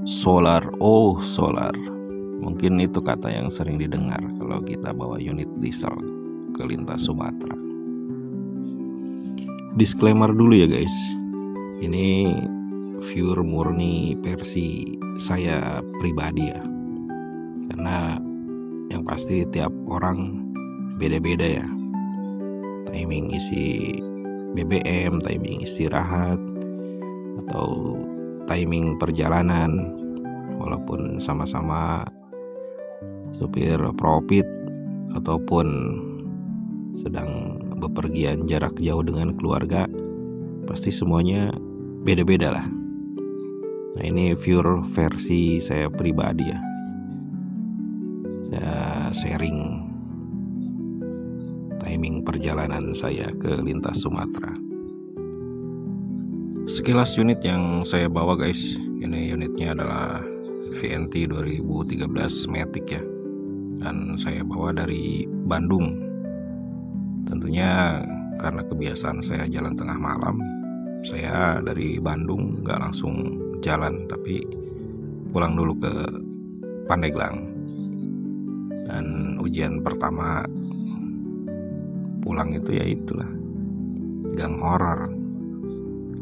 Solar, oh solar. Mungkin itu kata yang sering didengar kalau kita bawa unit diesel ke lintas Sumatera. Disclaimer dulu ya guys, ini pure murni versi saya pribadi ya. Karena yang pasti tiap orang beda-beda ya. Timing isi BBM, timing istirahat, atau timing perjalanan, walaupun sama-sama supir profit ataupun sedang bepergian jarak jauh dengan keluarga, pasti semuanya beda-beda lah. Nah, ini pure versi saya pribadi ya. Saya sharing timing perjalanan saya ke lintas Sumatera. Sekilas unit yang saya bawa guys, ini unitnya adalah VNT 2013 Matic ya. Dan saya bawa dari Bandung. Tentunya karena kebiasaan saya jalan tengah malam, saya dari Bandung gak langsung jalan, tapi pulang dulu ke Pandeglang. Dan ujian pertama pulang itu ya itulah, gang horor.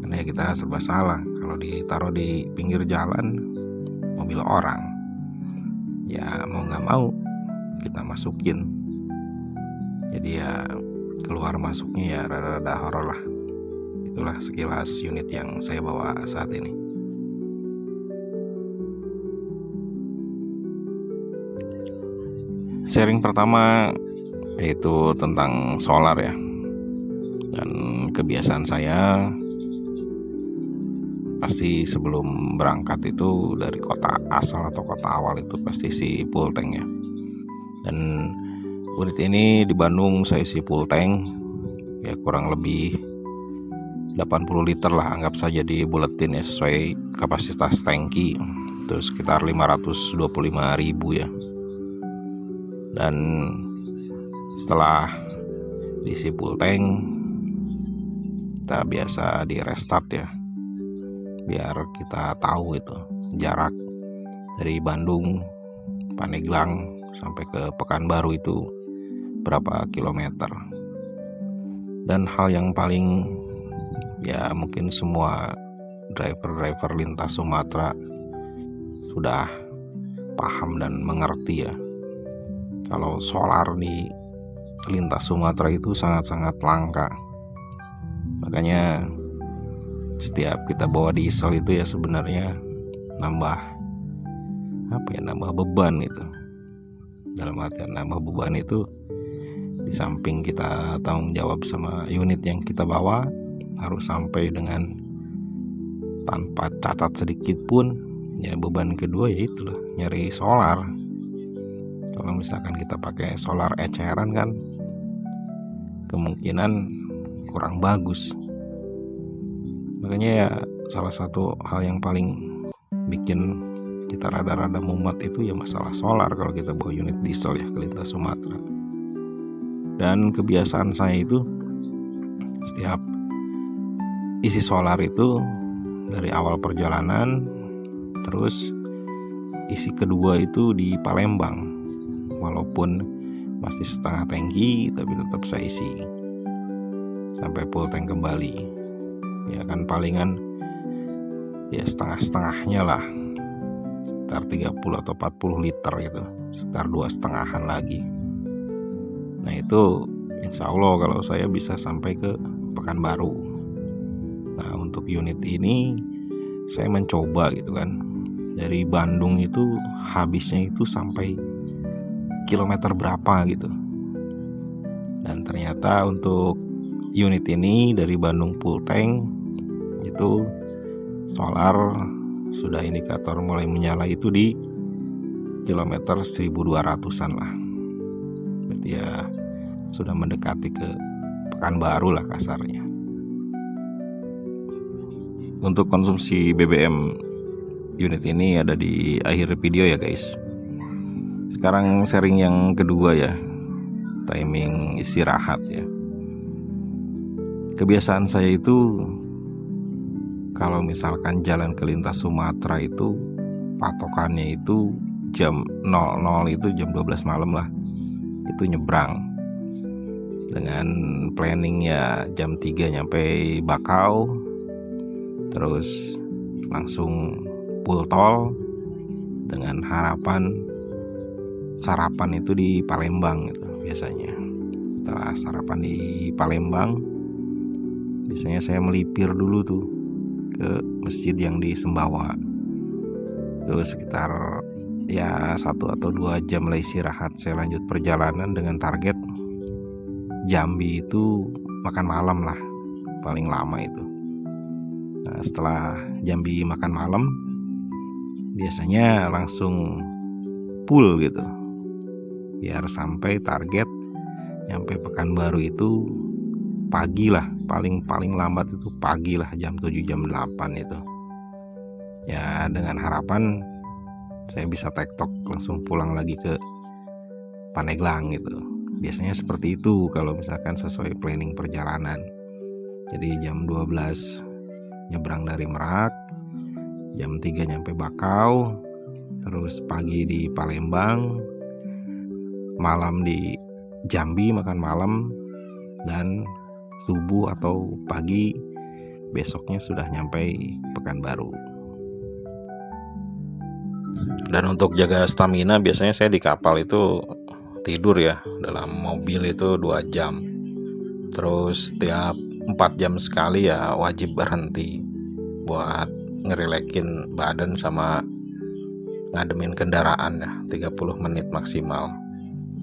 Karena ya kita serba salah, kalau ditaruh di pinggir jalan mobil orang, ya mau gak mau kita masukin. Jadi ya keluar masuknya ya rada-rada horor lah. Itulah sekilas unit yang saya bawa saat ini. Sharing pertama yaitu tentang solar ya. Dan kebiasaan saya pasti sebelum berangkat itu dari kota asal atau kota awal itu pasti isi full tank ya. Dan unit ini di Bandung saya isi full tank ya, kurang lebih 80 liter lah, anggap saja di buletin ya, sesuai kapasitas tangki itu sekitar 525.000 ya. Dan setelah diisi full tank, kita biasa di restart ya, biar kita tahu itu jarak dari Bandung Pandeglang sampai ke Pekanbaru itu berapa kilometer. Dan hal yang paling ya mungkin semua driver lintas Sumatera sudah paham dan mengerti ya, kalau solar di lintas Sumatera itu sangat-sangat langka. Makanya setiap kita bawa diesel itu ya sebenarnya nambah beban gitu. Dalam artian nambah beban itu, di samping kita tanggung jawab sama unit yang kita bawa, harus sampai dengan tanpa cacat sedikit pun. Ya beban kedua ya itulah, nyari solar. Kalau misalkan kita pakai solar eceran kan kemungkinan kurang bagus. Makanya ya salah satu hal yang paling bikin kita rada-rada mumet itu ya masalah solar kalau kita bawa unit diesel ya ke lintas Sumatera. Dan kebiasaan saya itu setiap isi solar itu dari awal perjalanan, terus isi kedua itu di Palembang, walaupun masih setengah tangki tapi tetap saya isi sampai full tank kembali. Ya kan palingan ya setengah-setengahnya lah, sekitar 30 atau 40 liter gitu, sekitar 2,5-an lagi. Nah itu insya Allah kalau saya bisa sampai ke Pekanbaru. Nah untuk unit ini saya mencoba gitu kan, dari Bandung itu habisnya itu sampai kilometer berapa gitu. Dan ternyata untuk unit ini dari Bandung full tank itu solar sudah indikator mulai menyala itu di kilometer 1200-an lah. Berarti ya sudah mendekati ke Pekanbaru lah kasarnya. Untuk konsumsi BBM unit ini ada di akhir video ya guys. Sekarang sharing yang kedua ya, timing istirahat ya. Kebiasaan saya itu kalau misalkan jalan ke lintas Sumatera itu patokannya itu jam 00 itu jam 12 malam lah, itu nyebrang dengan planning ya jam 3 nyampe Bakau, terus langsung full tol dengan harapan sarapan itu di Palembang gitu biasanya. Setelah sarapan di Palembang, biasanya saya melipir dulu tuh ke masjid yang di Sembawa. Terus sekitar ya 1 atau 2 jam lah istirahat, saya lanjut perjalanan dengan target Jambi itu makan malam lah, paling lama itu. Nah, setelah Jambi makan malam, biasanya langsung full gitu, biar sampai target nyampe Pekanbaru itu pagi lah, paling lambat itu pagi lah, jam 7 jam 8 itu. Ya dengan harapan saya bisa tektok langsung pulang lagi ke Pandeglang gitu. Biasanya seperti itu kalau misalkan sesuai planning perjalanan. Jadi jam 12 nyebrang dari Merak, jam 3 nyampe Bakau, terus pagi di Palembang, malam di Jambi makan malam, dan subuh atau pagi besoknya sudah nyampe Pekanbaru. Dan untuk jaga stamina biasanya saya di kapal itu tidur ya, dalam mobil itu 2 jam. Terus tiap 4 jam sekali ya wajib berhenti buat ngerelakin badan sama ngademin kendaraan ya, 30 menit maksimal.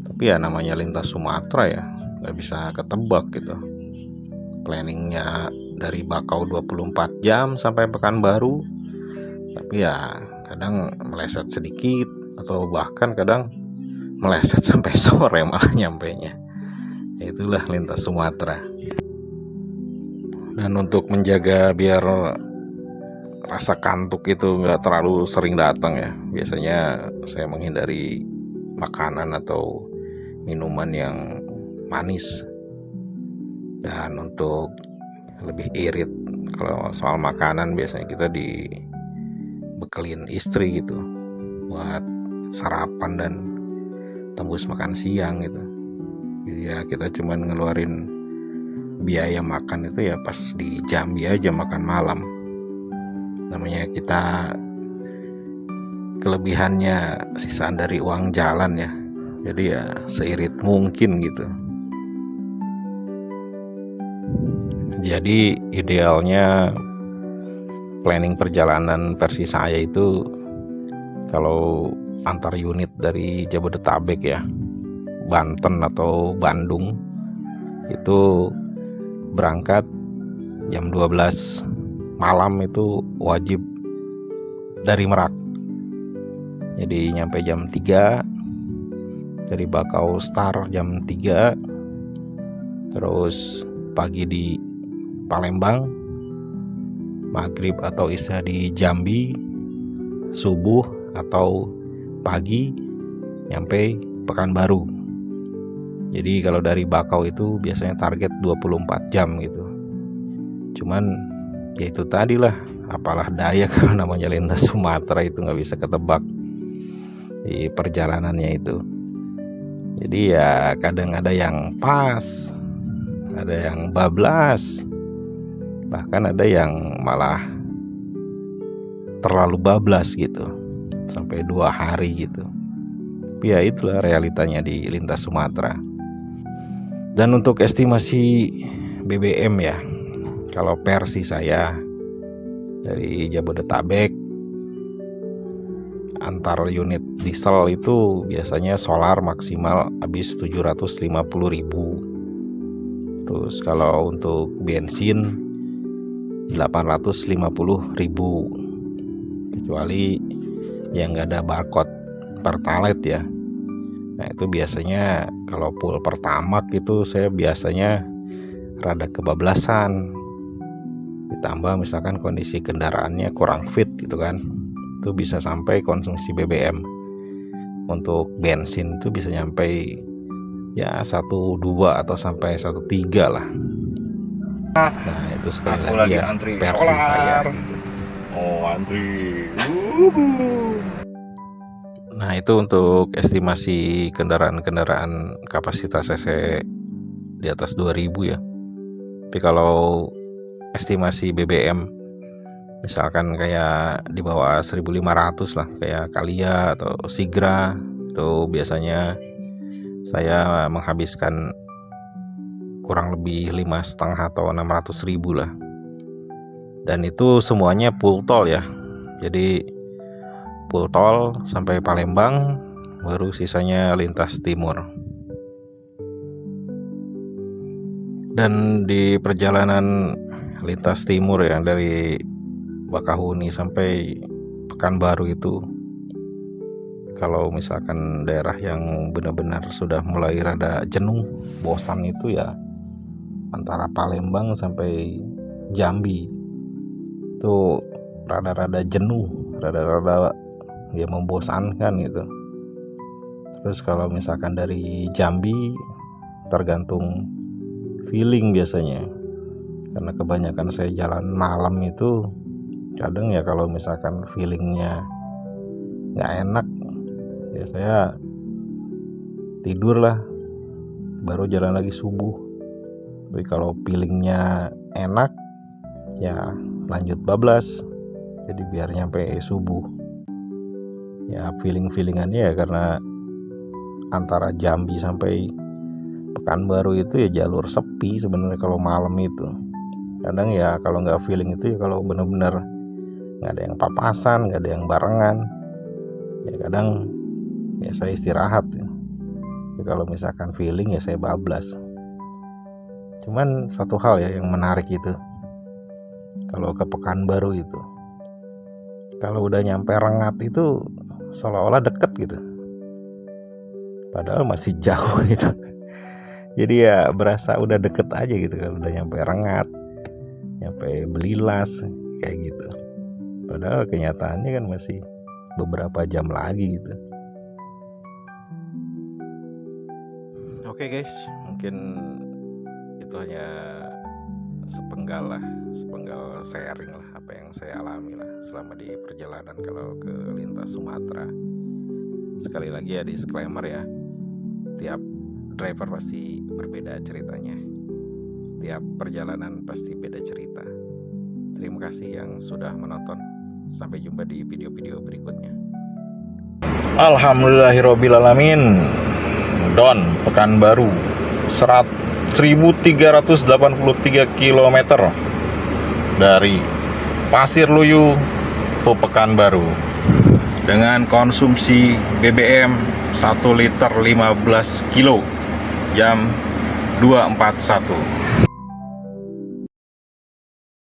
Tapi ya namanya lintas Sumatera ya, nggak bisa ketebak gitu. Planningnya dari Bakau 24 jam sampai Pekanbaru, tapi ya kadang meleset sedikit atau bahkan kadang meleset sampai sore malah nyampenya. Itulah lintas Sumatera. Dan untuk menjaga biar rasa kantuk itu nggak terlalu sering datang ya, biasanya saya menghindari makanan atau minuman yang manis. Dan untuk lebih irit, kalau soal makanan biasanya kita dibekelin istri gitu buat sarapan dan tembus makan siang gitu. Jadi ya kita cuman ngeluarin biaya makan itu ya pas di Jambi aja makan malam. Namanya kita kelebihannya sisaan dari uang jalan ya, jadi ya seirit mungkin gitu. Jadi idealnya planning perjalanan versi saya itu kalau antar unit dari Jabodetabek ya, Banten atau Bandung, itu berangkat jam 12 malam itu wajib dari Merak. Jadi nyampe jam 3, dari Bakau start jam 3, terus pagi di Palembang, maghrib atau isya di Jambi, subuh atau pagi nyampe Pekanbaru. Jadi kalau dari Bakau itu biasanya target 24 jam gitu. Cuman ya itu tadi lah, apalah daya kalau namanya lintas Sumatera itu nggak bisa ketebak di perjalanannya itu. Jadi ya kadang ada yang pas, ada yang bablas, bahkan ada yang malah terlalu bablas gitu sampai 2 hari gitu. Tapi ya itulah realitanya di lintas Sumatera. Dan untuk estimasi BBM ya, kalau versi saya dari Jabodetabek antar unit diesel itu biasanya solar maksimal habis 750.000. Terus kalau untuk bensin 850.000, kecuali yang nggak ada barcode Pertalite ya. Nah itu biasanya kalau full Pertamax itu saya biasanya rada kebablasan, ditambah misalkan kondisi kendaraannya kurang fit gitu kan, itu bisa sampai konsumsi BBM untuk bensin itu bisa nyampe ya 1,2 atau sampai 1,3 lah. Nah itu sekali lagi ya antri versi solar. saya. Oh antri Nah, itu untuk estimasi kendaraan-kendaraan kapasitas cc di atas 2000 ya. Tapi kalau estimasi BBM misalkan kayak di bawah 1500 lah, kayak Kalia atau Sigra, itu biasanya saya menghabiskan kurang lebih 5,5 atau 600.000 lah. Dan itu semuanya full tol ya. Jadi full tol sampai Palembang, baru sisanya lintas timur. Dan di perjalanan lintas timur ya, dari Bakahuni sampai Pekanbaru itu, kalau misalkan daerah yang benar-benar sudah mulai rada jenuh, bosan itu ya antara Palembang sampai Jambi itu rada-rada jenuh, rada-rada ya membosankan gitu. Terus kalau misalkan dari Jambi, tergantung feeling biasanya, karena kebanyakan saya jalan malam itu, kadang ya kalau misalkan feelingnya nggak enak ya saya tidur lah, baru jalan lagi subuh. Tapi kalau feelingnya enak ya lanjut bablas, jadi biar nyampe subuh. Ya feelingannya ya karena antara Jambi sampai Pekanbaru itu ya jalur sepi sebenarnya kalau malam itu. Kadang ya kalau nggak feeling itu ya kalau benar-benar nggak ada yang papasan, nggak ada yang barengan, ya kadang ya saya istirahat ya. Jadi kalau misalkan feeling ya saya bablas. Cuman satu hal ya yang menarik itu, kalau ke Pekanbaru itu, kalau udah nyampe Rengat itu seolah-olah deket gitu, padahal masih jauh gitu. Jadi ya berasa udah deket aja gitu kalau udah nyampe Rengat, nyampe Belilas kayak gitu. Padahal kenyataannya kan masih beberapa jam lagi gitu. Oke guys, mungkin itu hanya sepenggal sharing lah apa yang saya alami lah selama di perjalanan kalau ke lintas Sumatera. Sekali lagi ya disclaimer ya, tiap driver pasti berbeda ceritanya, setiap perjalanan pasti beda cerita. Terima kasih yang sudah menonton, sampai jumpa di video-video berikutnya. Alhamdulillahirobbilalamin. Don Pekanbaru 1383 km dari Pasir Luyu ke Pekanbaru dengan konsumsi BBM 1 liter 15 kilo jam 2.41.